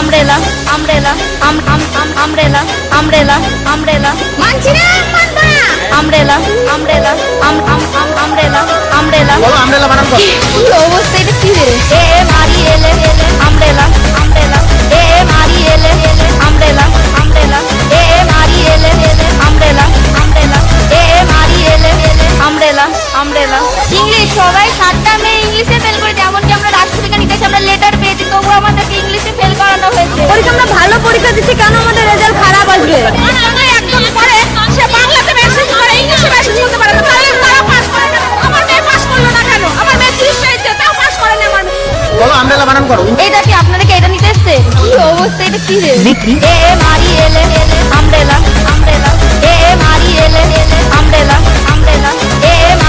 Umbrella umbrella umbrella umbrella umbrella মানছি না, মানবো না। আমব্রেলা আমব্রেলা আমব্রেলা আমব্রেলা বলো আমব্রেলা বানান কর। কি অবস্থা, এটা কি রে? AMRELA umbrella umbrella AMRELA umbrella umbrella AMRELA umbrella umbrella AMRELA umbrella umbrella. English সবাই 7টা মেয়ে ইংলিশে ফেল করেছে, এমনকি আমরা রাষ্ট্রবিজ্ঞান ইতিহাসে আমরা লেটার পেয়েছি, তবুও আমাদেরকে ইংলিশে ফেল করানো হয়েছে। পরীক্ষা আমরা ভালো পরীক্ষা দিচ্ছি, কেন আমাদের রেজাল্ট খারাপ আসবে? একদম পরে সে বাংলাতে মেসেজ করে, ইংলিশে মেসেজ করতে পারে না, তাহলে তারা পাস করে কেন? আমার মেয়ে পাস করলো না কেন? আমার মেয়ে 30 পেয়েছে, তাও পাস করে না আমার মেয়ে। বলো আমব্রেলা বানান করো। এটা কি আপনারা কি এটা নিতে এসছে? কি অবস্থা, এটা কি রে? AMRELA umbrella umbrella AMRELA umbrella umbrella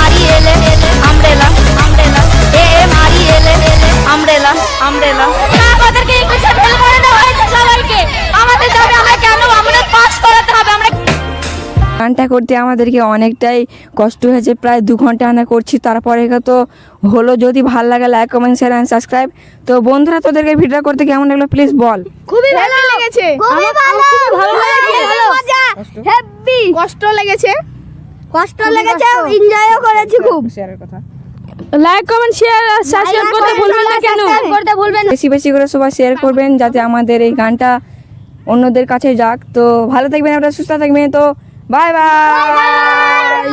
AMRELA umbrella umbrella AMRELA umbrella umbrella. আমাদেরকে ইংলিশে ফেল করে দেওয়া হয়েছে সবাইকে। আমাদের যাবে, আমরা কেন? আমাদের পাস করাতে হবে। আমরা গানটা করতে আমাদেরকে অনেকটাই কষ্ট হয়েছে, প্রায় 2 ঘন্টা আমরা করছি, তারপরে তো হলো। যদি ভালো লাগে like comment share and subscribe. তো বন্ধুরা, তোদেরকে ভিডিও করতে কেমন লাগলো প্লিজ বল। খুবই ভালো লেগেছে, খুবই ভালো, ভালো লেগেছে, মজা, হেভি। কষ্ট লেগেছে, এনজয়ও করেছি খুব। শেয়ারের কথা লাইক কমেন্ট শেয়ার সাবস্ক্রাইব করতে ভুলবেন না, কেন করতে ভুলবেন না। বেশি বেশি করে সবাই শেয়ার করবেন, যাতে আমাদের এই গানটা অন্যদের কাছে যাক। তো ভালো থাকবেন, আপনারা সুস্থ থাকবেন। তো বাই বাই।